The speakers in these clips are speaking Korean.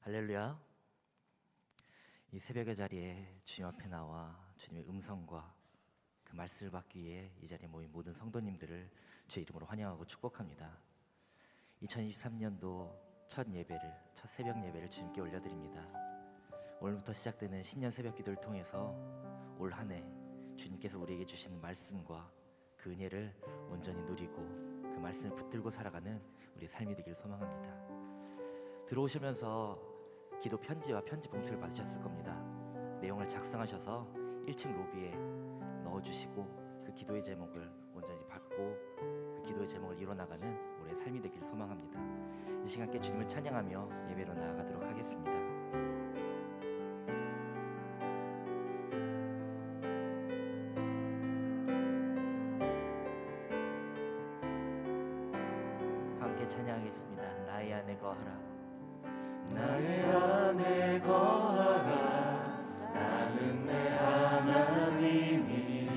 할렐루야. 이 새벽의 자리에 주님 앞에 나와 주님의 음성과 그 말씀을 받기 위해 이 자리에 모인 모든 성도님들을 주의 이름으로 환영하고 축복합니다. 2023년도 첫 새벽 예배를 주님께 올려드립니다. 오늘부터 시작되는 신년 새벽 기도를 통해서 올 한 해 주님께서 우리에게 주시는 말씀과 그 은혜를 온전히 누리고 그 말씀을 붙들고 살아가는 우리의 삶이 되기를 소망합니다. 들어오시면서 기도 편지와 편지 봉투를 받으셨을 겁니다. 내용을 작성하셔서 1층 로비에 넣어주시고 그 기도의 제목을 온전히 받고 그 기도의 제목을 이뤄나가는 우리의 삶이 되기를 소망합니다. 이 시간 함께 주님을 찬양하며 예배로 나아가도록 하겠습니다. 함께 찬양하겠습니다. 나의 안에 거하라. 나의 안에 거하라. 나는 내 하나님이니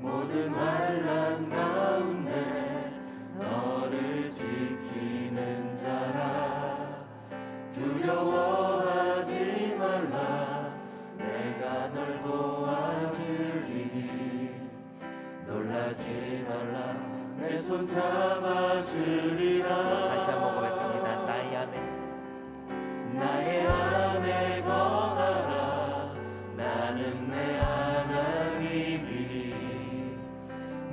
모든 환난 가운데 너를 지키는 자라. 두려워하지 말라. 내가 널 도와주리니 놀라지 말라. 내 손 잡아주리라. 다시 한번 고백합니다. 나의 안에 거하라. 나는 내 하나님이니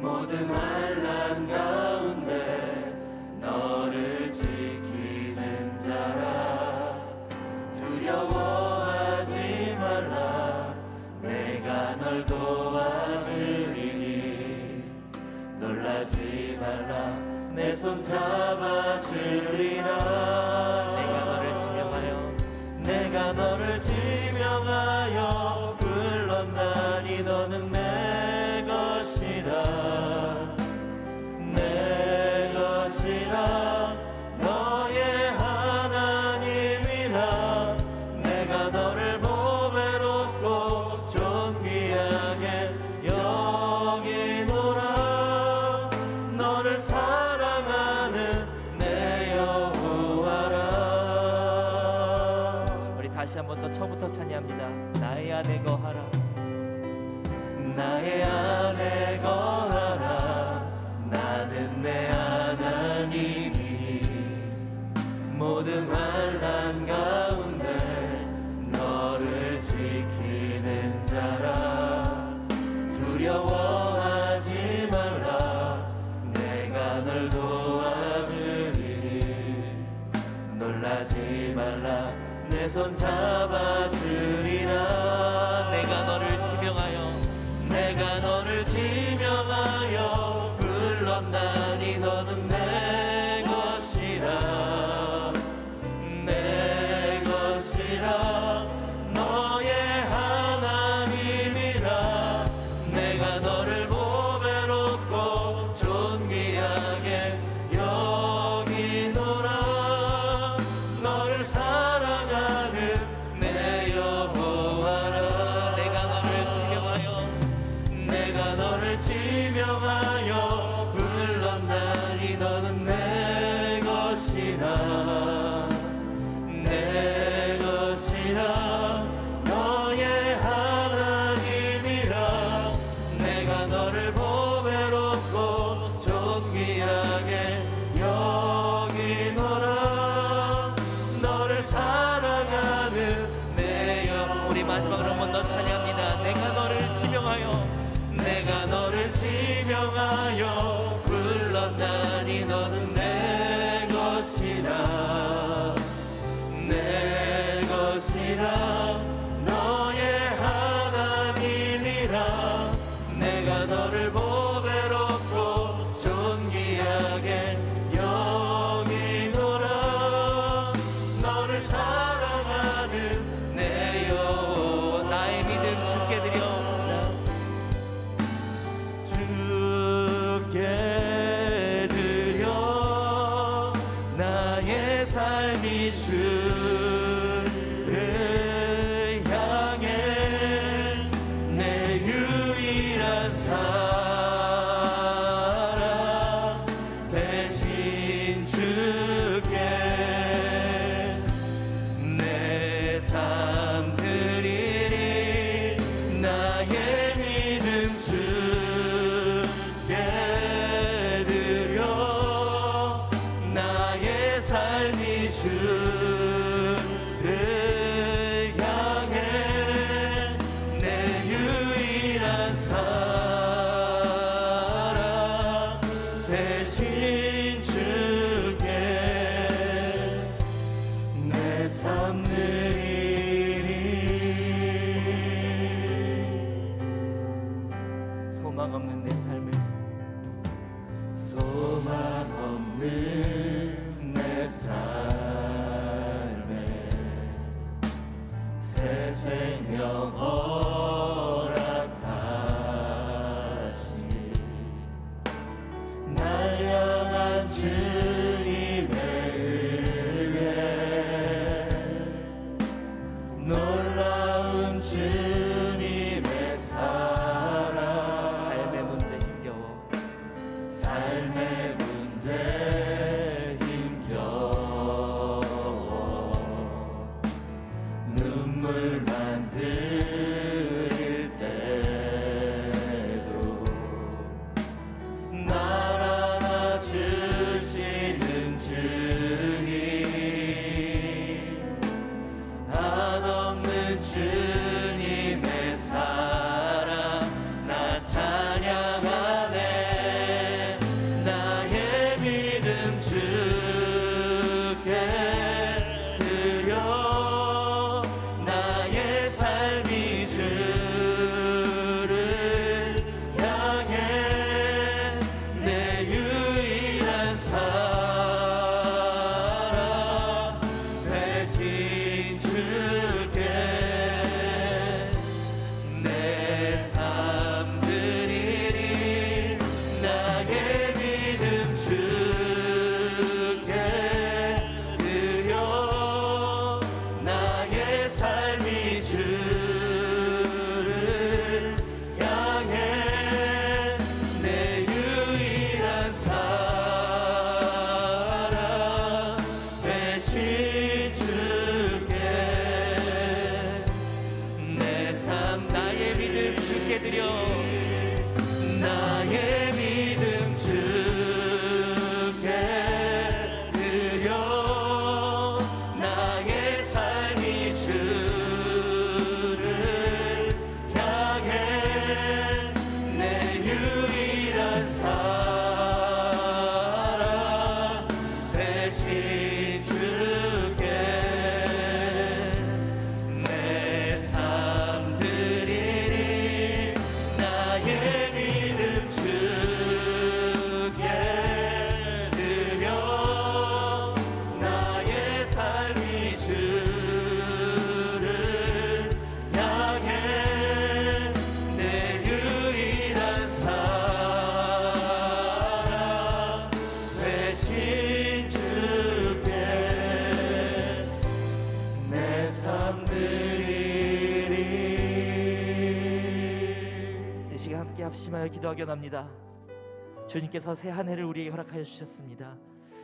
모든 환난 가운데 너를 지키는 자라. 두려워하지 말라. 내가 널 도와주리니 놀라지 말라. 내 손 잡아주리라. 내가 너를 지명하여 불렀나니 너는 내 것이라. 내 것이라. 너의 하나님이라. 내가 너를 보배롭고 존귀하게 여기노라. 너를 사랑하는 내 여호와라. 다시 한 번 더 처음부터 찬양합니다. 나의 안에 거하라. 나의 안에 거하라. 나는 내 하나님이니 모든 환난 가운데 너를 지키는 자라. 두려워하지 말라. 내가 널 도와주리니 놀라지 말라. 내 손 잡아주리라. 내가 너를 지명하여 불렀나니 너는 내 것이라. 내 것이라. 너의 하나님이라. 내가 너를 보배롭고 존귀하게 여기노라. 너를 사랑하는 내 여호와라. 내가 너를 지명하여 불렀나니 너는 내 것이라. 내 것이라. 너의 하나님이라. 내가 너를 보배롭고 존귀하게 여기노라. 너를 사랑하는 내 영. 우리 마지막으로 한 번 더 찬양합니다. 내가 너를 지명하여 불렀나니 너는 내 것이라. 내 것이라. 너의 하나님이라. 내가 너를 보배롭고 존귀하게 여기노라. 너를 사랑하는 내 여호와. 나의 믿음 주께 드려옵니다. 주께 드려 나의 삶이 주를 향해 내 유일한 사랑 대신 주께 합심하여 기도하겠나이다. 주님께서 새 한 해를 우리에게 허락하여 주셨습니다.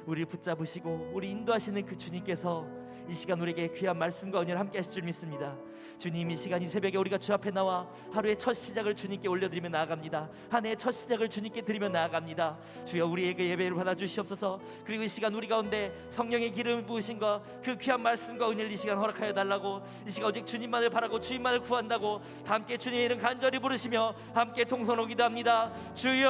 우리를 붙잡으시고 우리 인도하시는 그 주님께서 이 시간 우리에게 귀한 말씀과 은혜를 함께 하실 줄 믿습니다. 주님, 이 시간 이 새벽에 우리가 주 앞에 나와 하루의 첫 시작을 주님께 올려드리며 나아갑니다. 한 해의 첫 시작을 주님께 드리며 나아갑니다. 주여, 우리에게 예배를 받아 주시옵소서. 그리고 이 시간 우리 가운데 성령의 기름을 부으신 것, 그 귀한 말씀과 은혜를 이 시간 허락하여 달라고, 이 시간 오직 주님만을 바라고 주님만을 구한다고 다 함께 주님의 이름 간절히 부르시며 함께 통성으로 기도합니다. 주여,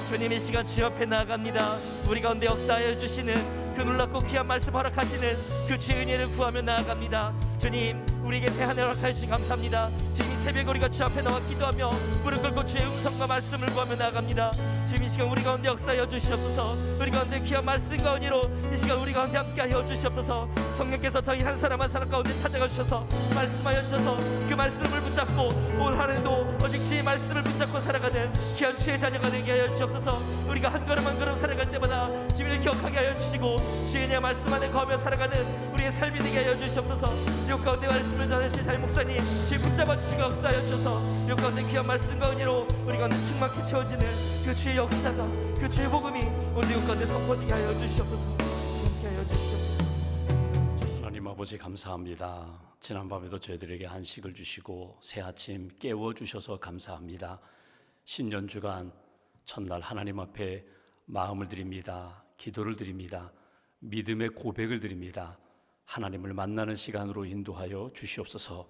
주님, 이 시간 주 앞에 나아갑니다. 우리 가운데 역사하여 주시는 그 놀랍고 귀한 말씀 허락하시는 그 주의 은혜를 구하며 나아갑니다. 주님, 우리에게 새 한 해 허락하여 주시 감사합니다. 지금 이 새벽에 우리가 주 앞에 나와 기도하며 무릎 꿇고 주의 음성과 말씀을 구하며 나아갑니다. 지금 이 시간 우리 가운데 역사하여 주시옵소서. 우리 가운데 귀한 말씀과 은혜로 이 시간 우리 가운데 함께하여 주시옵소서. 성령께서 저희 한 사람 한 사람 가운데 찾아가 주셔서 말씀하여 주셔서 그 말씀을 붙잡고 올 한 해도 오직 주의 말씀을 붙잡고 살아가는 귀한 주의 자녀가 되게 하여 주시옵소서. 우리가 한 걸음 한 걸음 살아갈 때마다 주님을 기억하게 하여 주시고 주의 내 말씀 안에 거하며 살아가는 우리의 삶이 되게 하여 주시옵소서. 육 가운데 말씀을 전하실 담임 목사님 주님 붙잡아 주시고 역사하여 주셔서 육 가운데 귀한 말씀과 은혜로 우리 가운데 충만히 채워지는 그 주의 역사가, 그 주의 복음이 오늘 육 가운데 선포지게 하여 주시옵소서. 함께 하여 주시옵소서. 하나님 아버지, 감사합니다. 지난밤에도 저희들에게 한식을 주시고 새 아침 깨워주셔서 감사합니다. 신년 주간 첫날 하나님 앞에 마음을 드립니다. 기도를 드립니다. 믿음의 고백을 드립니다. 하나님을 만나는 시간으로 인도하여 주시옵소서.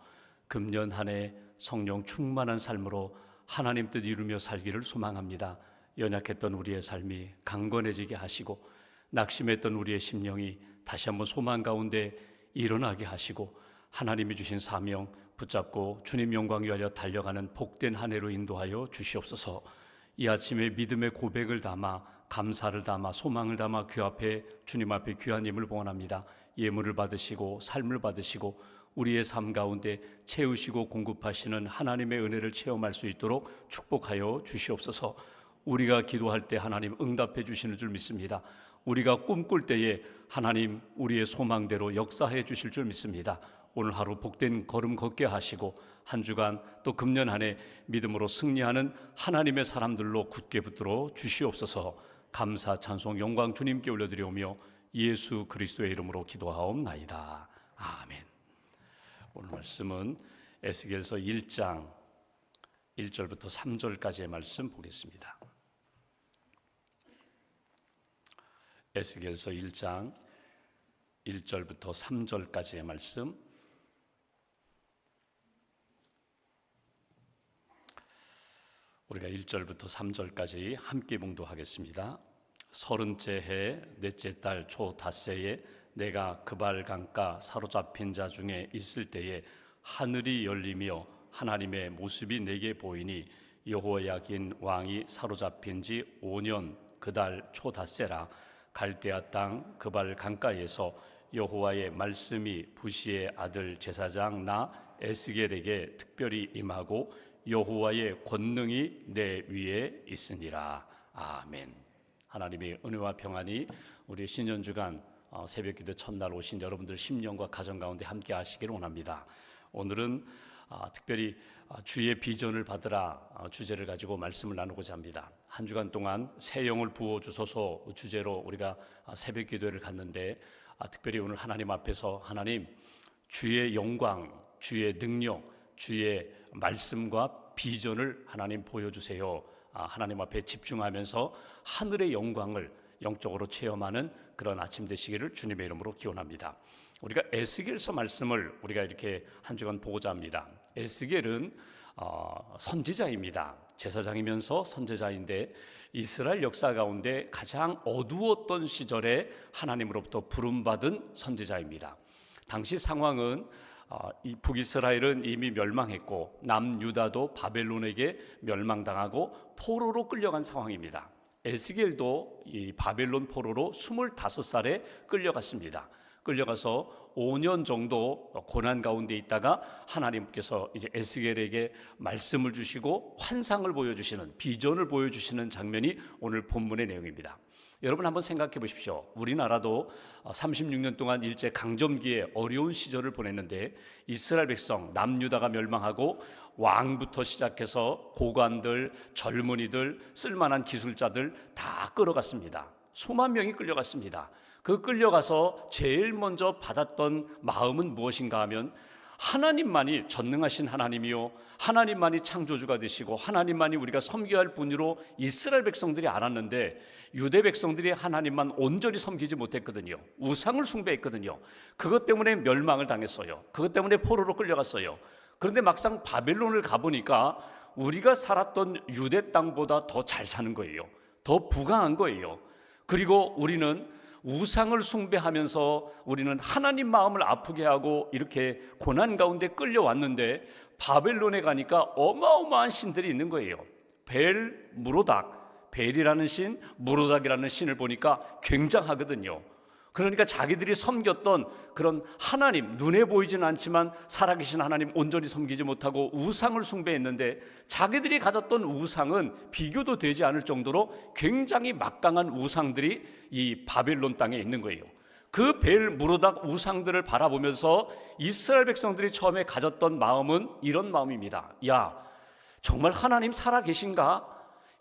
금년 한 해 성령 충만한 삶으로 하나님 뜻 이루며 살기를 소망합니다. 연약했던 우리의 삶이 강건해지게 하시고 낙심했던 우리의 심령이 다시 한번 소망 가운데 일어나게 하시고 하나님이 주신 사명 붙잡고 주님 영광 위하여 달려가는 복된 한 해로 인도하여 주시옵소서. 이 아침에 믿음의 고백을 담아 감사를 담아 소망을 담아 주님 앞에 귀한 예물을 봉헌합니다. 예물을 받으시고 삶을 받으시고 우리의 삶 가운데 채우시고 공급하시는 하나님의 은혜를 체험할 수 있도록 축복하여 주시옵소서. 우리가 기도할 때 하나님 응답해 주시는 줄 믿습니다. 우리가 꿈꿀 때에 하나님 우리의 소망대로 역사해 주실 줄 믿습니다. 오늘 하루 복된 걸음 걷게 하시고 한 주간 또 금년 한 해 믿음으로 승리하는 하나님의 사람들로 굳게 붙들어 주시옵소서. 감사 찬송 영광 주님께 올려드리오며 예수 그리스도의 이름으로 기도하옵나이다. 아멘. 오늘 말씀은 에스겔서 1장 1절부터 3절까지의 말씀 보겠습니다. 에스겔서 1장 1절부터 3절까지의 말씀, 우리가 1절부터 3절까지 함께 봉독하겠습니다. 30째 해 넷째 달 초 닷새에 내가 그발 강가 사로잡힌 자 중에 있을 때에 하늘이 열리며 하나님의 모습이 내게 보이니 여호야긴 왕이 사로잡힌 지 5년 그 달 초 닷새라. 갈대아 땅 그발 강가에서 여호와의 말씀이 부시의 아들 제사장 나 에스겔에게 특별히 임하고 여호와의 권능이 내 위에 있으니라. 아멘. 하나님의 은혜와 평안이 우리 신년주간 새벽기도 첫날 오신 여러분들 심령과 가정 가운데 함께 하시기를 원합니다. 오늘은 특별히 주의 비전을 받으라 주제를 가지고 말씀을 나누고자 합니다. 한 주간 동안 새 영을 부어주소서 주제로 우리가 새벽기도회를 갔는데 특별히 오늘 하나님 앞에서 하나님 주의 영광, 주의 능력, 주의 말씀과 비전을 하나님 보여주세요. 하나님 앞에 집중하면서 하늘의 영광을 영적으로 체험하는 그런 아침 되시기를 주님의 이름으로 기원합니다. 우리가 에스겔서 말씀을 우리가 이렇게 한 주간 보고자 합니다. 에스겔은 선지자입니다. 제사장이면서 선지자인데 이스라엘 역사 가운데 가장 어두웠던 시절에 하나님으로부터 부름받은 선지자입니다. 당시 상황은 이 북이스라엘은 이미 멸망했고 남유다도 바벨론에게 멸망당하고 포로로 끌려간 상황입니다. 에스겔도 이 바벨론 포로로 25살에 끌려갔습니다. 끌려가서 5년 정도 고난 가운데 있다가 하나님께서 이제 에스겔에게 말씀을 주시고 환상을 보여주시는, 비전을 보여주시는 장면이 오늘 본문의 내용입니다. 여러분 한번 생각해 보십시오. 우리나라도 36년 동안 일제 강점기에 어려운 시절을 보냈는데 이스라엘 백성 남유다가 멸망하고 왕부터 시작해서 고관들, 젊은이들, 쓸만한 기술자들 다 끌어갔습니다. 수만 명이 끌려갔습니다. 그 끌려가서 제일 먼저 받았던 마음은 무엇인가 하면 하나님만이 전능하신 하나님이요, 하나님만이 창조주가 되시고 하나님만이 우리가 섬겨야 할 분으로 이스라엘 백성들이 알았는데 유대 백성들이 하나님만 온전히 섬기지 못했거든요. 우상을 숭배했거든요. 그것 때문에 멸망을 당했어요. 그것 때문에 포로로 끌려갔어요. 그런데 막상 바벨론을 가보니까 우리가 살았던 유대 땅보다 더 잘 사는 거예요. 더 부강한 거예요. 그리고 우리는 우상을 숭배하면서 우리는 하나님 마음을 아프게 하고 이렇게 고난 가운데 끌려왔는데 바벨론에 가니까 어마어마한 신들이 있는 거예요. 벨, 무로닥, 벨이라는 신, 무로닥이라는 신을 보니까 굉장하거든요. 그러니까 자기들이 섬겼던 그런 하나님, 눈에 보이지는 않지만 살아계신 하나님 온전히 섬기지 못하고 우상을 숭배했는데 자기들이 가졌던 우상은 비교도 되지 않을 정도로 굉장히 막강한 우상들이 이 바벨론 땅에 있는 거예요. 그 벨, 무로닥 우상들을 바라보면서 이스라엘 백성들이 처음에 가졌던 마음은 이런 마음입니다. 야, 정말 하나님 살아계신가?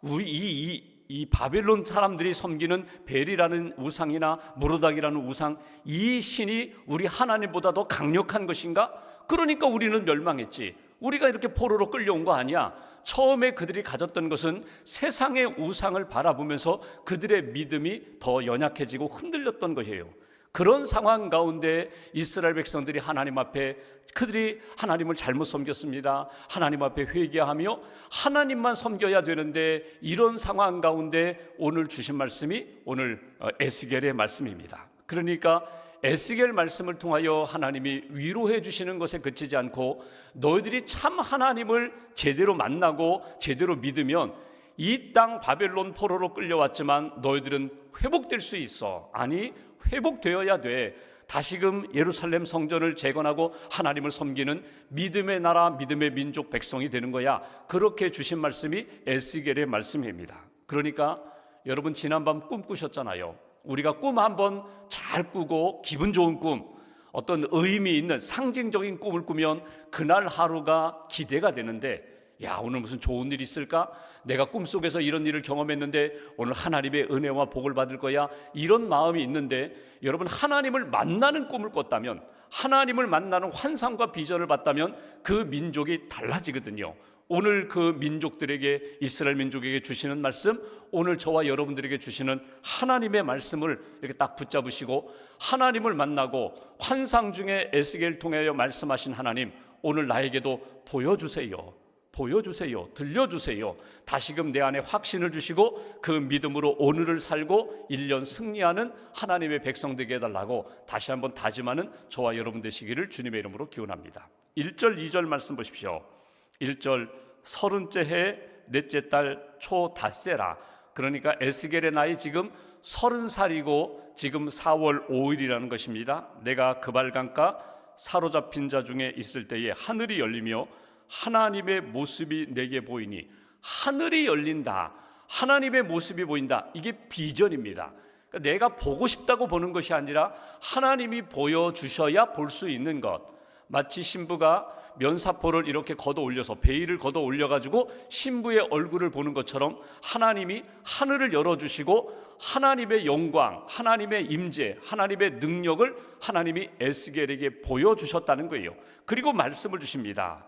우리 이 바벨론 사람들이 섬기는 벨이라는 우상이나 무로닥이라는 우상, 이 신이 우리 하나님보다 더 강력한 것인가? 그러니까 우리는 멸망했지. 우리가 이렇게 포로로 끌려온 거 아니야. 처음에 그들이 가졌던 것은 세상의 우상을 바라보면서 그들의 믿음이 더 연약해지고 흔들렸던 것이에요. 그런 상황 가운데 이스라엘 백성들이 하나님 앞에 그들이 하나님을 잘못 섬겼습니다. 하나님 앞에 회개하며 하나님만 섬겨야 되는데 이런 상황 가운데 오늘 주신 말씀이 오늘 에스겔의 말씀입니다. 그러니까 에스겔 말씀을 통하여 하나님이 위로해 주시는 것에 그치지 않고 너희들이 참 하나님을 제대로 만나고 제대로 믿으면 이 땅 바벨론 포로로 끌려왔지만 너희들은 회복될 수 있어. 아니, 회복되어야 돼. 다시금 예루살렘 성전을 재건하고 하나님을 섬기는 믿음의 나라, 믿음의 민족 백성이 되는 거야. 그렇게 주신 말씀이 에스겔의 말씀입니다. 그러니까 여러분 지난밤 꿈 꾸셨잖아요. 우리가 꿈 한번 잘 꾸고 기분 좋은 꿈, 어떤 의미 있는 상징적인 꿈을 꾸면 그날 하루가 기대가 되는데 야, 오늘 무슨 좋은 일이 있을까? 내가 꿈속에서 이런 일을 경험했는데 오늘 하나님의 은혜와 복을 받을 거야. 이런 마음이 있는데 여러분 하나님을 만나는 꿈을 꿨다면, 하나님을 만나는 환상과 비전을 봤다면 그 민족이 달라지거든요. 오늘 그 민족들에게, 이스라엘 민족에게 주시는 말씀, 오늘 저와 여러분들에게 주시는 하나님의 말씀을 이렇게 딱 붙잡으시고 하나님을 만나고 환상 중에 에스겔 통하여 말씀하신 하나님, 오늘 나에게도 보여주세요. 보여주세요. 들려주세요. 다시금 내 안에 확신을 주시고 그 믿음으로 오늘을 살고 1년 승리하는 하나님의 백성 되게 해달라고 다시 한번 다짐하는 저와 여러분 되시기를 주님의 이름으로 기원합니다. 1절 2절 말씀 보십시오. 1절 30째 해 넷째 달 초 닷새라. 그러니까 에스겔의 나이 지금 30살이고 지금 4월 5일이라는 것입니다. 내가 그발강가 사로잡힌 자 중에 있을 때에 하늘이 열리며 하나님의 모습이 내게 보이니, 하늘이 열린다, 하나님의 모습이 보인다. 이게 비전입니다. 그러니까 내가 보고 싶다고 보는 것이 아니라 하나님이 보여주셔야 볼 수 있는 것. 마치 신부가 면사포를 이렇게 걷어 올려서, 베일을 걷어 올려가지고 신부의 얼굴을 보는 것처럼 하나님이 하늘을 열어주시고 하나님의 영광, 하나님의 임재, 하나님의 능력을 하나님이 에스겔에게 보여주셨다는 거예요. 그리고 말씀을 주십니다.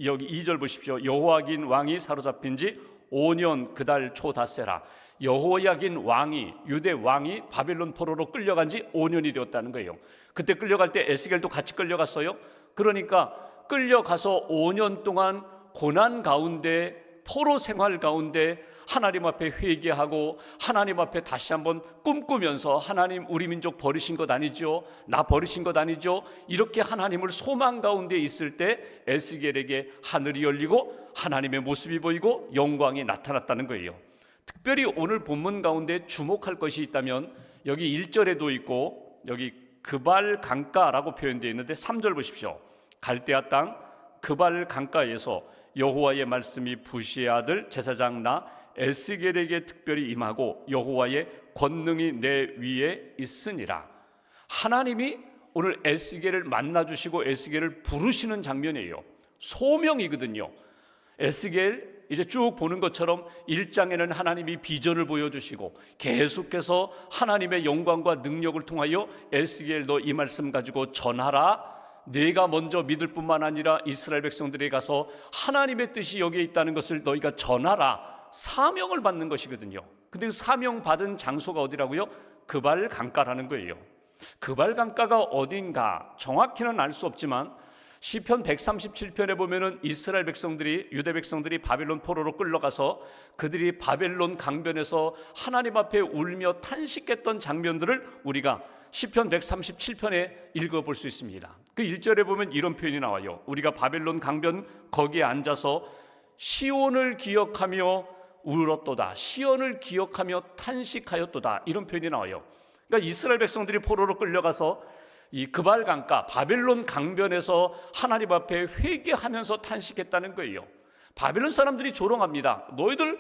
여기 2절 보십시오. 여호야긴 왕이 사로잡힌 지 5년 그달 초 닷새라. 여호야긴 왕이, 유대 왕이 바벨론 포로로 끌려간 지 5년이 되었다는 거예요. 그때 끌려갈 때 에스겔도 같이 끌려갔어요. 그러니까 끌려가서 5년 동안 고난 가운데, 포로 생활 가운데 하나님 앞에 회개하고 하나님 앞에 다시 한번 꿈꾸면서 하나님, 우리 민족 버리신 것 아니죠? 나 버리신 것 아니죠? 이렇게 하나님을 소망 가운데 있을 때 에스겔에게 하늘이 열리고 하나님의 모습이 보이고 영광이 나타났다는 거예요. 특별히 오늘 본문 가운데 주목할 것이 있다면 여기 1절에도 있고 여기 그발 강가라고 표현되어 있는데 3절 보십시오. 갈대아 땅 그발 강가에서 여호와의 말씀이 부시의 아들 제사장 나 에스겔에게 특별히 임하고 여호와의 권능이 내 위에 있으니라. 하나님이 오늘 에스겔을 만나주시고 에스겔을 부르시는 장면이에요. 소명이거든요. 에스겔 이제 쭉 보는 것처럼 1장에는 하나님이 비전을 보여주시고 계속해서 하나님의 영광과 능력을 통하여 에스겔 너 이 말씀 가지고 전하라. 내가 먼저 믿을 뿐만 아니라 이스라엘 백성들에게 가서 하나님의 뜻이 여기에 있다는 것을 너희가 전하라. 사명을 받는 것이거든요. 근데 그 사명 받은 장소가 어디라고요? 그발 강가라는 거예요. 그발 강가가 어딘가 정확히는 알 수 없지만 시편 137편에 보면은 이스라엘 백성들이 유대 백성들이 바벨론 포로로 끌려가서 그들이 바벨론 강변에서 하나님 앞에 울며 탄식했던 장면들을 우리가 시편 137편에 읽어볼 수 있습니다. 그 1절에 보면 이런 표현이 나와요. 우리가 바벨론 강변 거기에 앉아서 시온을 기억하며 울었도다. 시온을 기억하며 탄식하였도다. 이런 표현이 나와요. 그러니까 이스라엘 백성들이 포로로 끌려가서 이 그발 강가 바벨론 강변에서 하나님 앞에 회개하면서 탄식했다는 거예요. 바벨론 사람들이 조롱합니다. 너희들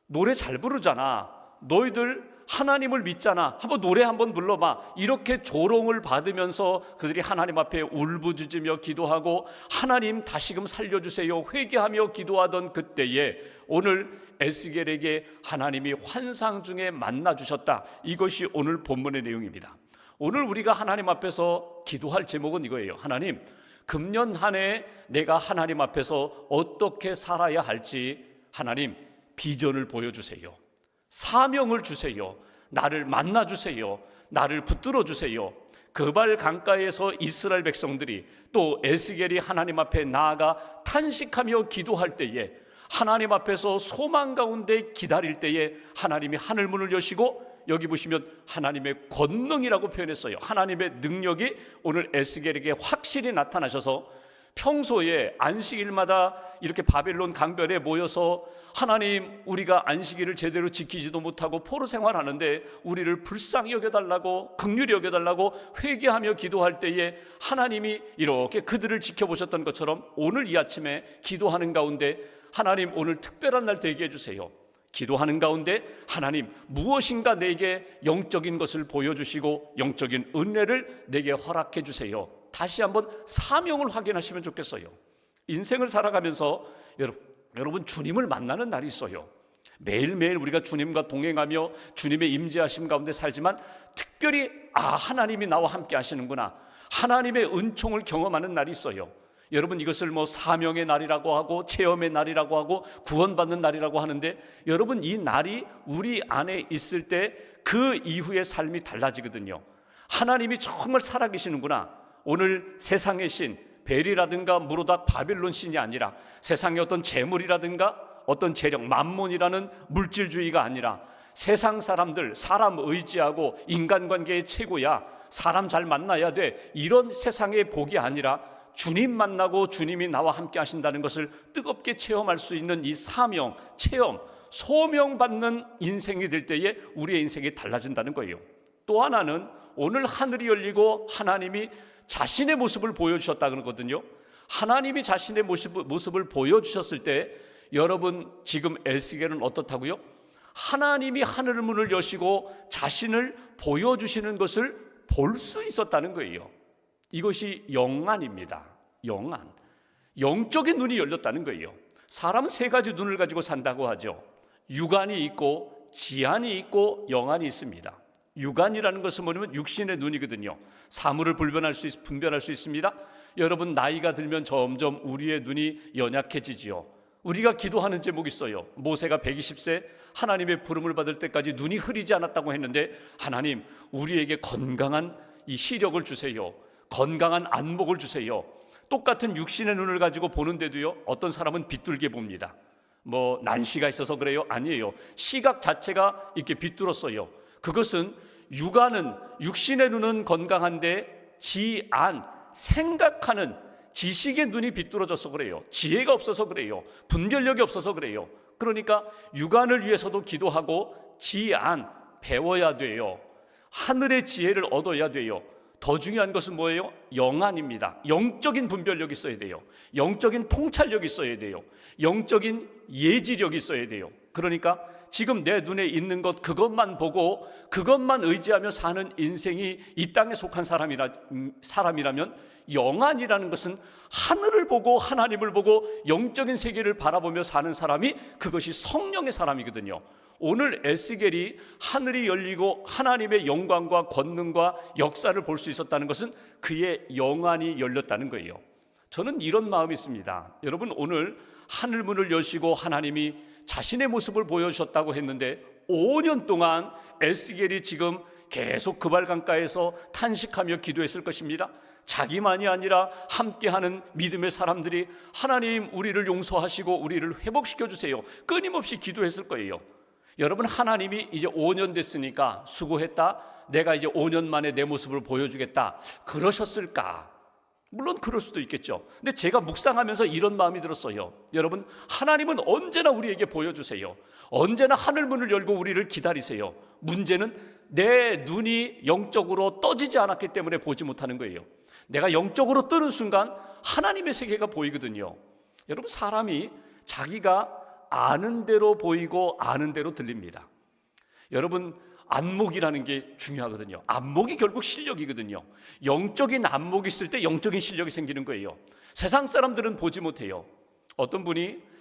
노래 잘 부르잖아. 너희들 하나님을 믿잖아. 한번 노래 한번 불러봐. 이렇게 조롱을 받으면서 그들이 하나님 앞에 울부짖으며 기도하고 하나님 다시금 살려주세요 회개하며 기도하던 그때에 오늘 에스겔에게 하나님이 환상 중에 만나주셨다. 이것이 오늘 본문의 내용입니다. 오늘 우리가 하나님 앞에서 기도할 제목은 이거예요. 하나님, 금년 한 해 내가 하나님 앞에서 어떻게 살아야 할지 하나님 비전을 보여주세요. 사명을 주세요. 나를 만나주세요. 나를 붙들어 주세요. 그발 강가에서 이스라엘 백성들이 또 에스겔이 하나님 앞에 나아가 탄식하며 기도할 때에 하나님 앞에서 소망 가운데 기다릴 때에 하나님이 하늘 문을 여시고 여기 보시면 하나님의 권능이라고 표현했어요. 하나님의 능력이 오늘 에스겔에게 확실히 나타나셔서 평소에 안식일마다 이렇게 바벨론 강변에 모여서 하나님 우리가 안식일을 제대로 지키지도 못하고 포로 생활하는데 우리를 불쌍히 여겨달라고 긍휼히 여겨달라고 회개하며 기도할 때에 하나님이 이렇게 그들을 지켜보셨던 것처럼 오늘 이 아침에 기도하는 가운데 하나님 오늘 특별한 날 되게 해주세요. 기도하는 가운데 하나님 무엇인가 내게 영적인 것을 보여주시고 영적인 은혜를 내게 허락해 주세요. 다시 한번 사명을 확인하시면 좋겠어요. 인생을 살아가면서 여러분 주님을 만나는 날이 있어요. 매일매일 우리가 주님과 동행하며 주님의 임재하심 가운데 살지만 특별히 하나님이 나와 함께 하시는구나. 하나님의 은총을 경험하는 날이 있어요. 여러분 이것을 사명의 날이라고 하고 체험의 날이라고 하고 구원받는 날이라고 하는데 여러분 이 날이 우리 안에 있을 때 그 이후의 삶이 달라지거든요. 하나님이 정말 살아계시는구나. 오늘 세상의 신 벨이라든가 무로닥 바빌론 신이 아니라 세상의 어떤 재물이라든가 어떤 재력 만몬이라는 물질주의가 아니라 세상 사람들 사람 의지하고 인간관계의 최고야 사람 잘 만나야 돼 이런 세상의 복이 아니라 주님 만나고 주님이 나와 함께 하신다는 것을 뜨겁게 체험할 수 있는 이 사명, 체험, 소명받는 인생이 될 때에 우리의 인생이 달라진다는 거예요. 또 하나는 오늘 하늘이 열리고 하나님이 자신의 모습을 보여주셨다 그러거든요. 하나님이 자신의 모습을 보여주셨을 때 여러분 지금 에스겔은 어떻다고요? 하나님이 하늘 문을 여시고 자신을 보여주시는 것을 볼 수 있었다는 거예요. 이것이 영안입니다. 영안. 영적인 눈이 열렸다는 거예요. 사람은 세 가지 눈을 가지고 산다고 하죠. 육안이 있고 지안이 있고 영안이 있습니다. 육안이라는 것은 뭐냐면 육신의 눈이거든요. 사물을 분별할 수 있습니다. 여러분 나이가 들면 점점 우리의 눈이 연약해지지요. 우리가 기도하는 제목이 있어요. 모세가 120세 하나님의 부름을 받을 때까지 눈이 흐리지 않았다고 했는데 하나님 우리에게 건강한 이 시력을 주세요. 건강한 안목을 주세요. 똑같은 육신의 눈을 가지고 보는데도요 어떤 사람은 비뚤게 봅니다. 난시가 있어서 그래요? 아니에요. 시각 자체가 이렇게 비뚤었어요. 그것은 육신의 눈은 건강한데 지안, 생각하는 지식의 눈이 비뚤어져서 그래요. 지혜가 없어서 그래요. 분별력이 없어서 그래요. 그러니까 육안을 위해서도 기도하고 지안, 배워야 돼요. 하늘의 지혜를 얻어야 돼요. 더 중요한 것은 뭐예요? 영안입니다. 영적인 분별력이 있어야 돼요. 영적인 통찰력이 있어야 돼요. 영적인 예지력이 있어야 돼요. 그러니까 지금 내 눈에 있는 것 그것만 보고 그것만 의지하며 사는 인생이 이 땅에 속한 사람이라면 영안이라는 것은 하늘을 보고 하나님을 보고 영적인 세계를 바라보며 사는 사람이 그것이 성령의 사람이거든요. 오늘 에스겔이 하늘이 열리고 하나님의 영광과 권능과 역사를 볼 수 있었다는 것은 그의 영안이 열렸다는 거예요. 저는 이런 마음이 있습니다. 여러분, 오늘 하늘문을 여시고 하나님이 자신의 모습을 보여주셨다고 했는데 5년 동안 에스겔이 지금 계속 그발강가에서 탄식하며 기도했을 것입니다. 자기만이 아니라 함께하는 믿음의 사람들이 하나님 우리를 용서하시고 우리를 회복시켜 주세요, 끊임없이 기도했을 거예요. 여러분, 하나님이 이제 5년 됐으니까 수고했다, 내가 이제 5년 만에 내 모습을 보여주겠다, 그러셨을까? 물론 그럴 수도 있겠죠. 근데 제가 묵상하면서 이런 마음이 들었어요. 여러분, 하나님은 언제나 우리에게 보여주세요. 언제나 하늘문을 열고 우리를 기다리세요. 문제는 내 눈이 영적으로 떠지지 않았기 때문에 보지 못하는 거예요. 내가 영적으로 뜨는 순간 하나님의 세계가 보이거든요. 여러분, 사람이 자기가 아는 대로 보이고 아는 대로 들립니다. 여러분, 안목이라는 게 중요하거든요. 안목이 결국 실력이거든요. 영적인 안목이 있을 때 영적인 실력이 생기는 거예요. 세상 사람들은 보지 못해요. 어떤 분이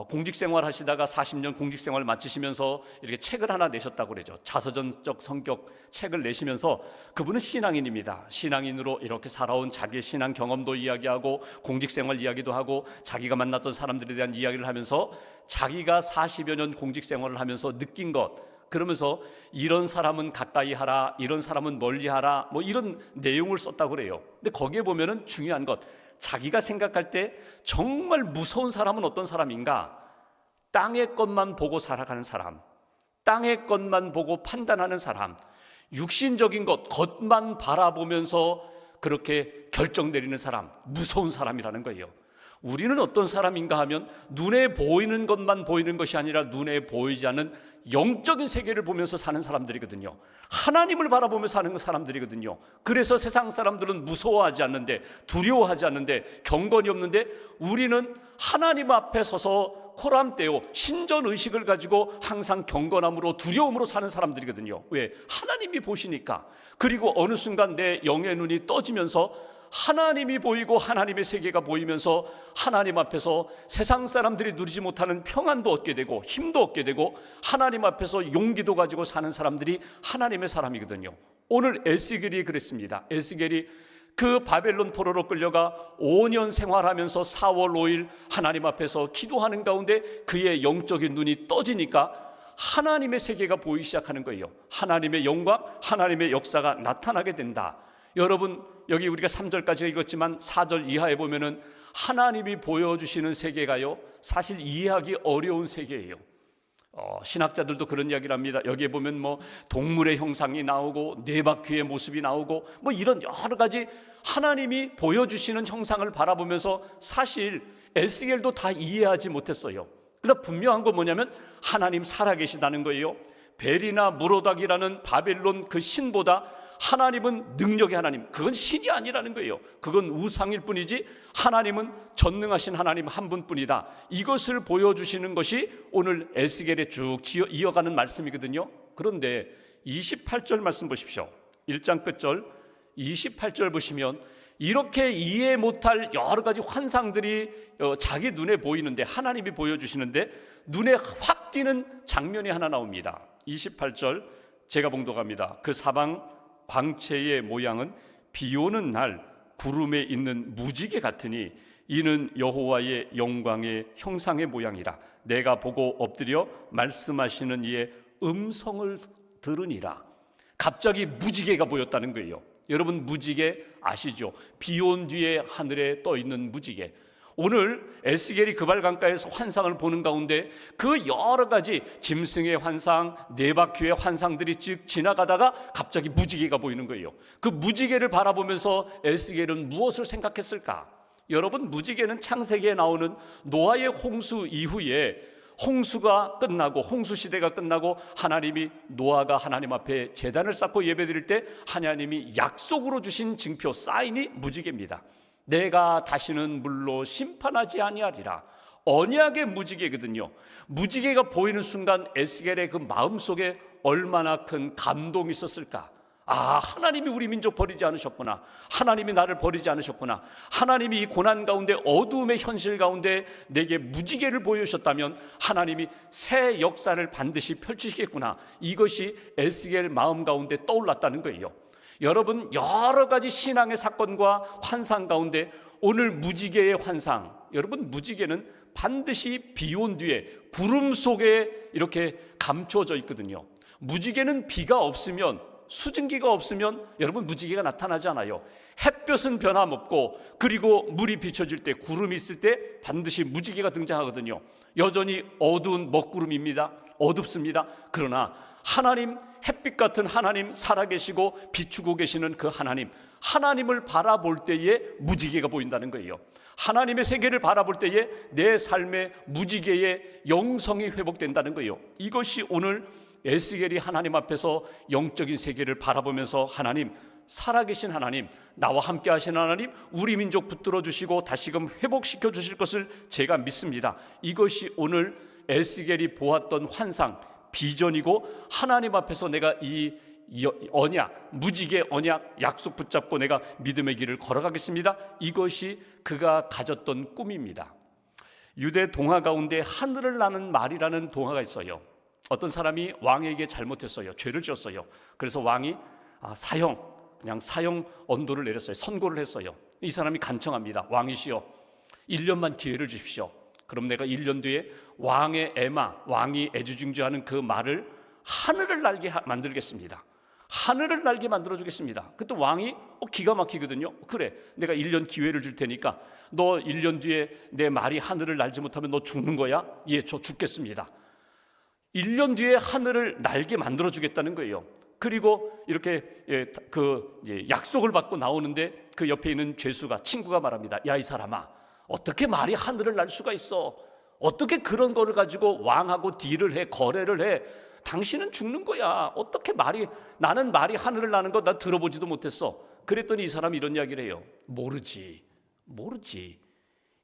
공직생활 하시다가 40년 공직생활 마치시면서 이렇게 책을 하나 내셨다고 그러죠. 자서전적 성격 책을 내시면서, 그분은 신앙인입니다. 신앙인으로 이렇게 살아온 자기의 신앙 경험도 이야기하고 공직생활 이야기도 하고 자기가 만났던 사람들에 대한 이야기를 하면서 자기가 40여 년 공직생활을 하면서 느낀 것, 그러면서 이런 사람은 가까이 하라, 이런 사람은 멀리 하라, 뭐 이런 내용을 썼다고 그래요. 근데 거기에 보면은 중요한 것, 자기가 생각할 때 정말 무서운 사람은 어떤 사람인가? 땅의 것만 보고 살아가는 사람, 땅의 것만 보고 판단하는 사람, 육신적인 겉만 바라보면서 그렇게 결정 내리는 사람, 무서운 사람이라는 거예요. 우리는 어떤 사람인가 하면 눈에 보이는 것만 보이는 것이 아니라 눈에 보이지 않는 영적인 세계를 보면서 사는 사람들이거든요. 하나님을 바라보며 사는 사람들이거든요. 그래서 세상 사람들은 무서워하지 않는데, 두려워하지 않는데, 경건이 없는데, 우리는 하나님 앞에 서서 코람떼요 신전의식을 가지고 항상 경건함으로 두려움으로 사는 사람들이거든요. 왜? 하나님이 보시니까. 그리고 어느 순간 내 영의 눈이 떠지면서 하나님이 보이고 하나님의 세계가 보이면서 하나님 앞에서 세상 사람들이 누리지 못하는 평안도 얻게 되고 힘도 얻게 되고 하나님 앞에서 용기도 가지고 사는 사람들이 하나님의 사람이거든요. 오늘 에스겔이 그랬습니다. 에스겔이 그 바벨론 포로로 끌려가 5년 생활하면서 4월 5일 하나님 앞에서 기도하는 가운데 그의 영적인 눈이 떠지니까 하나님의 세계가 보이기 시작하는 거예요. 하나님의 영광, 하나님의 역사가 나타나게 된다. 여러분, 여기 우리가 3절까지 읽었지만 4절 이하에 보면은 하나님이 보여주시는 세계가요, 사실 이해하기 어려운 세계예요. 신학자들도 그런 이야기를 합니다. 여기에 보면 뭐 동물의 형상이 나오고 네 바퀴의 모습이 나오고 뭐 이런 여러 가지 하나님이 보여주시는 형상을 바라보면서 사실 에스겔도 다 이해하지 못했어요. 그러나 분명한 건 뭐냐면 하나님 살아계시다는 거예요. 벨이나 무로닥이라는 바벨론 그 신보다 하나님은 능력의 하나님, 그건 신이 아니라는 거예요. 그건 우상일 뿐이지 하나님은 전능하신 하나님 한 분뿐이다. 이것을 보여주시는 것이 오늘 에스겔에 쭉 이어가는 말씀이거든요. 그런데 28절 말씀 보십시오. 1장 끝절 28절 보시면 이렇게 이해 못할 여러 가지 환상들이 자기 눈에 보이는데, 하나님이 보여주시는데 눈에 확 띄는 장면이 하나 나옵니다. 28절 제가 봉독합니다. 그 사방 광채의 모양은 비 오는 날 구름에 있는 무지개 같으니 이는 여호와의 영광의 형상의 모양이라. 내가 보고 엎드려 말씀하시는 이의 음성을 들으니라. 갑자기 무지개가 보였다는 거예요. 여러분, 무지개 아시죠? 비 온 뒤에 하늘에 떠 있는 무지개. 오늘 에스겔이 그발강가에서 환상을 보는 가운데 그 여러 가지 짐승의 환상, 네 바퀴의 환상들이 쭉 지나가다가 갑자기 무지개가 보이는 거예요. 그 무지개를 바라보면서 에스겔은 무엇을 생각했을까? 여러분, 무지개는 창세기에 나오는 노아의 홍수 이후에 홍수가 끝나고 홍수 시대가 끝나고 하나님이 노아가 하나님 앞에 제단을 쌓고 예배드릴 때 하나님이 약속으로 주신 증표 사인이 무지개입니다. 내가 다시는 물로 심판하지 아니하리라. 언약의 무지개거든요. 무지개가 보이는 순간 에스겔의 그 마음속에 얼마나 큰 감동이 있었을까. 아, 하나님이 우리 민족 버리지 않으셨구나. 하나님이 나를 버리지 않으셨구나. 하나님이 이 고난 가운데 어두움의 현실 가운데 내게 무지개를 보여주셨다면 하나님이 새 역사를 반드시 펼치시겠구나. 이것이 에스겔 마음 가운데 떠올랐다는 거예요. 여러분, 여러 가지 신앙의 사건과 환상 가운데 오늘 무지개의 환상, 여러분, 무지개는 반드시 비 온 뒤에 구름 속에 이렇게 감춰져 있거든요. 무지개는 비가 없으면, 수증기가 없으면 여러분 무지개가 나타나지 않아요. 햇볕은 변함없고, 그리고 물이 비춰질 때, 구름이 있을 때 반드시 무지개가 등장하거든요. 여전히 어두운 먹구름입니다. 어둡습니다. 그러나 하나님, 햇빛 같은 하나님, 살아계시고 비추고 계시는 그 하나님, 하나님을 바라볼 때에 무지개가 보인다는 거예요. 하나님의 세계를 바라볼 때에 내 삶의 무지개의 영성이 회복된다는 거예요. 이것이 오늘 에스겔이 하나님 앞에서 영적인 세계를 바라보면서 하나님, 살아계신 하나님, 나와 함께 하시는 하나님, 우리 민족 붙들어 주시고 다시금 회복시켜 주실 것을 제가 믿습니다. 이것이 오늘 에스겔이 보았던 환상, 비전이고, 하나님 앞에서 내가 이 언약, 무지개 언약 약속 붙잡고 내가 믿음의 길을 걸어가겠습니다. 이것이 그가 가졌던 꿈입니다. 유대 동화 가운데 하늘을 나는 말이라는 동화가 있어요. 어떤 사람이 왕에게 잘못했어요. 죄를 지었어요. 그래서 왕이 그냥 사형 언도를 내렸어요. 선고를 했어요. 이 사람이 간청합니다. 왕이시여, 1년만 기회를 주십시오. 그럼 내가 1년 뒤에 왕의 에마, 왕이 애지중지하는 그 말을 하늘을 날게 만들겠습니다. 하늘을 날게 만들어주겠습니다. 그때 왕이 기가 막히거든요. 그래, 내가 1년 기회를 줄 테니까 너 1년 뒤에 내 말이 하늘을 날지 못하면 너 죽는 거야? 예, 저 죽겠습니다. 1년 뒤에 하늘을 날게 만들어주겠다는 거예요. 그리고 이렇게 약속을 받고 나오는데 그 옆에 있는 죄수가, 친구가 말합니다. 야, 이 사람아, 어떻게 말이 하늘을 날 수가 있어? 어떻게 그런 거를 가지고 왕하고 딜을 해, 거래를 해? 당신은 죽는 거야. 어떻게 나는 말이 하늘을 나는 거 나 들어보지도 못했어. 그랬더니 이 사람이 이런 이야기를 해요. 모르지.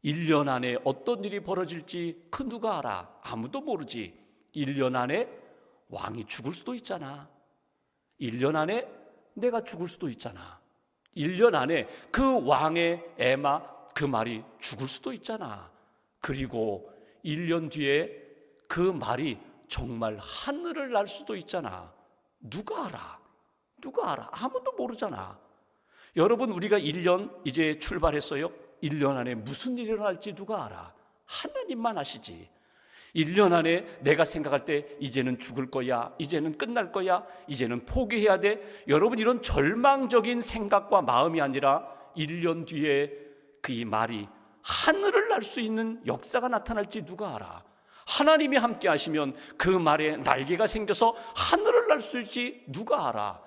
1년 안에 어떤 일이 벌어질지 그 누가 알아? 아무도 모르지. 1년 안에 왕이 죽을 수도 있잖아. 1년 안에 내가 죽을 수도 있잖아. 1년 안에 그 왕의 에마, 그 말이 죽을 수도 있잖아. 그리고 1년 뒤에 그 말이 정말 하늘을 날 수도 있잖아. 누가 알아? 아무도 모르잖아. 여러분, 우리가 1년 이제 출발했어요. 1년 안에 무슨 일이 일어날지 누가 알아? 하나님만 아시지. 1년 안에 내가 생각할 때 이제는 죽을 거야, 이제는 끝날 거야, 이제는 포기해야 돼. 여러분, 이런 절망적인 생각과 마음이 아니라 1년 뒤에 그 말이 하늘을 날 수 있는 역사가 나타날지 누가 알아? 하나님이 함께 하시면 그 말에 날개가 생겨서 하늘을 날 수 있지 누가 알아?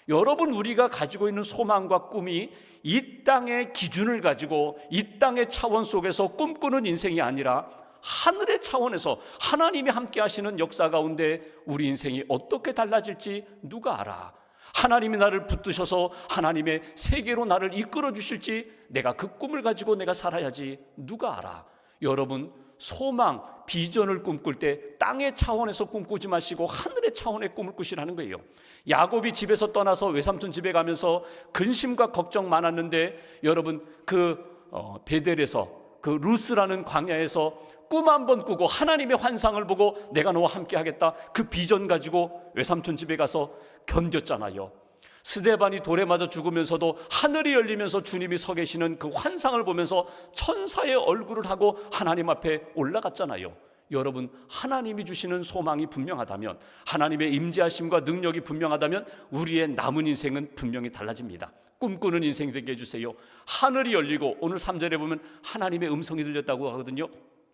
여러분, 우리가 가지고 있는 소망과 꿈이 이 땅의 기준을 가지고 이 땅의 차원 속에서 꿈꾸는 인생이 아니라 하늘의 차원에서 하나님이 함께 하시는 역사 가운데 우리 인생이 어떻게 달라질지 누가 알아? 하나님이 나를 붙드셔서 하나님의 세계로 나를 이끌어 주실지 내가 그 꿈을 가지고 내가 살아야지 누가 알아? 여러분, 소망, 비전을 꿈꿀 때 땅의 차원에서 꿈꾸지 마시고 하늘의 차원의 꿈을 꾸시라는 거예요. 야곱이 집에서 떠나서 외삼촌 집에 가면서 근심과 걱정 많았는데 여러분, 베델에서 그 루스라는 광야에서 꿈 한 번 꾸고 하나님의 환상을 보고 내가 너와 함께 하겠다, 그 비전 가지고 외삼촌 집에 가서 견뎠잖아요. 스데반이 돌에 맞아 죽으면서도 하늘이 열리면서 주님이 서 계시는 그 환상을 보면서 천사의 얼굴을 하고 하나님 앞에 올라갔잖아요. 여러분, 하나님이 주시는 소망이 분명하다면, 하나님의 임재하심과 능력이 분명하다면 우리의 남은 인생은 분명히 달라집니다. 꿈꾸는 인생 되게 해주세요. 하늘이 열리고, 오늘 3절에 보면 하나님의 음성이 들렸다고 하거든요.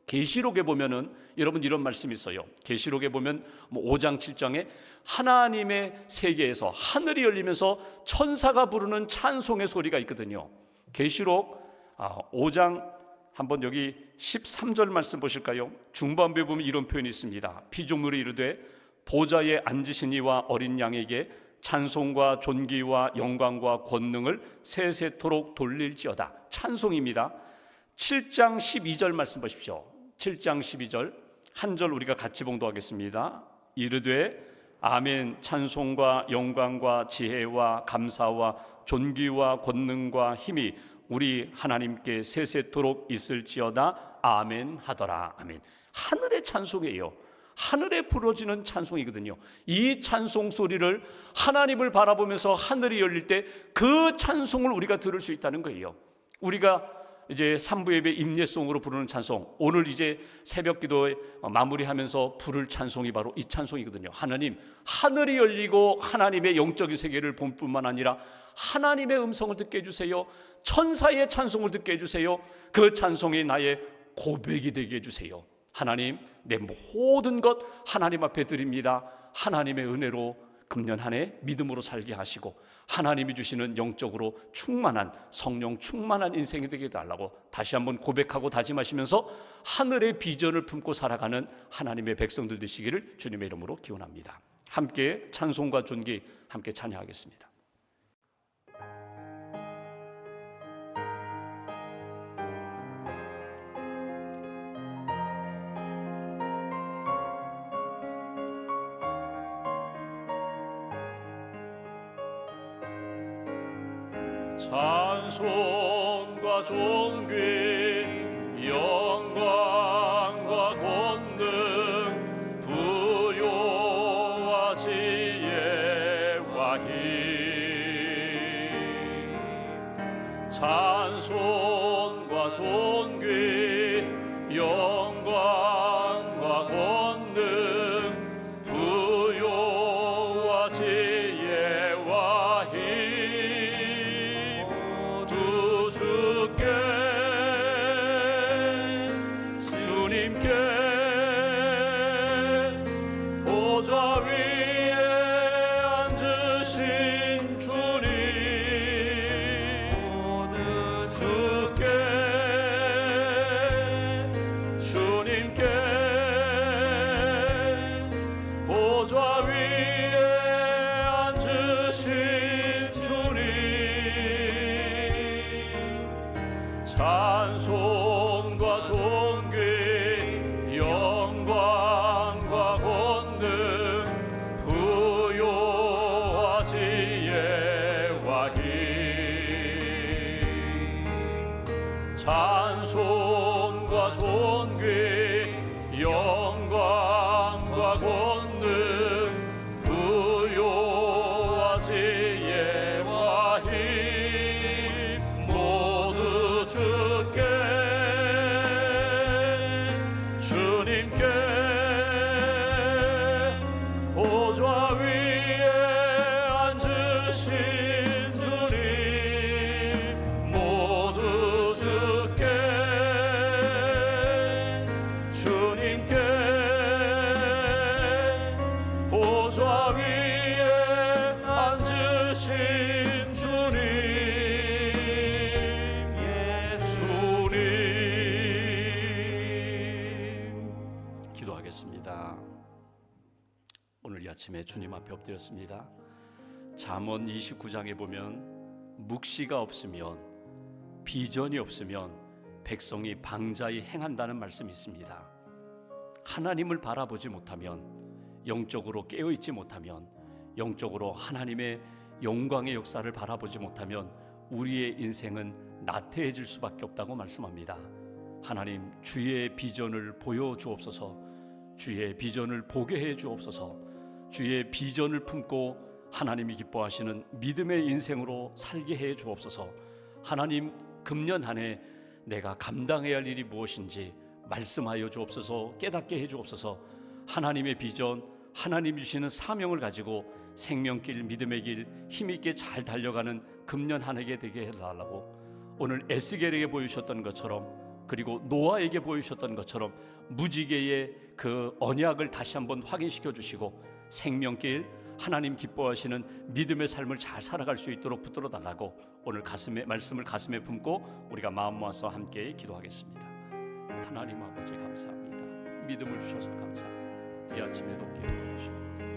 계시록에 보면은 여러분 이런 말씀이 있어요. 계시록에 보면 5장 7장에 하나님의 세계에서 하늘이 열리면서 천사가 부르는 찬송의 소리가 있거든요. 계시록 5장 한번 여기 13절 말씀 보실까요? 중반부에 보면 이런 표현이 있습니다. 피조물이 이르되 보좌에 앉으신 이와 어린 양에게 찬송과 존귀와 영광과 권능을 세세토록 돌릴지어다. 찬송입니다. 7장 12절 말씀 보십시오. 7장 12절 한 절 우리가 같이 봉독하겠습니다. 이르되 아멘. 찬송과 영광과 지혜와 감사와 존귀와 권능과 힘이 우리 하나님께 세세토록 있을지어다. 아멘 하더라. 아멘. 하늘의 찬송이에요. 하늘에 부러지는 찬송이거든요. 이 찬송 소리를 하나님을 바라보면서 하늘이 열릴 때 그 찬송을 우리가 들을 수 있다는 거예요. 우리가 이제 3부 예배 임예송으로 부르는 찬송, 오늘 이제 새벽 기도에 마무리하면서 부를 찬송이 바로 이 찬송이거든요. 하나님, 하늘이 열리고 하나님의 영적인 세계를 볼 뿐만 아니라 하나님의 음성을 듣게 해주세요. 천사의 찬송을 듣게 해주세요. 그 찬송이 나의 고백이 되게 해주세요. 하나님, 내 모든 것 하나님 앞에 드립니다. 하나님의 은혜로 금년 한 해 믿음으로 살게 하시고 하나님이 주시는 영적으로 충만한, 성령 충만한 인생이 되게 해달라고 다시 한번 고백하고 다짐하시면서 하늘의 비전을 품고 살아가는 하나님의 백성들 되시기를 주님의 이름으로 기원합니다. 함께 찬송과 존귀 함께 찬양하겠습니다. 찬송과 존귀 영광과 권능 부요와 지혜와 힘 찬송과 존귀 영광과 권능 부요와 지혜와 힘 주님께 보좌 위에 앉으신 주님 모두 주께 주님께 보좌 위에 앉으신 주님 찬송과 존귀 영광과 권능 부요와 지혜와 힘 찬송과 존귀 영광과 권능 부요와 지혜와 힘 모두 주께 주님께 보좌 위에 앉으신 주님 모두 주께 주님께 보좌 위에 앉으신 주님 예수님 기도하겠습니다. 오늘 이 아침에 주님 앞에 엎드렸습니다. 잠언 29장에 보면 묵시가 없으면 비전이 없으면 백성이 방자히 행한다는 말씀이 있습니다. 하나님을 바라보지 못하면 영적으로 깨어있지 못하면 영적으로 하나님의 영광의 역사를 바라보지 못하면 우리의 인생은 나태해질 수밖에 없다고 말씀합니다. 하나님 주의 비전을 보여주옵소서. 주의 비전을 보게 해 주옵소서. 주의 비전을 품고 하나님이 기뻐하시는 믿음의 인생으로 살게 해 주옵소서. 하나님 금년 한 해 내가 감당해야 할 일이 무엇인지 말씀하여 주옵소서. 깨닫게 해 주옵소서. 하나님의 비전, 하나님 주시는 사명을 가지고 생명길, 믿음의 길 힘있게 잘 달려가는 금년 한 해가 되게 해달라고 오늘 에스겔에게 보여주셨던 것처럼 그리고 노아에게 보여주셨던 것처럼 무지개의 그 언약을 다시 한번 확인시켜 주시고 생명길 하나님 기뻐하시는 믿음의 삶을 잘 살아갈 수 있도록 붙들어 달라고 오늘 말씀을 가슴에 품고 우리가 마음 모아서 함께 기도하겠습니다. 하나님 아버지 감사합니다. 믿음을 주셔서 감사합니다. 이 아침에도 깨어주시고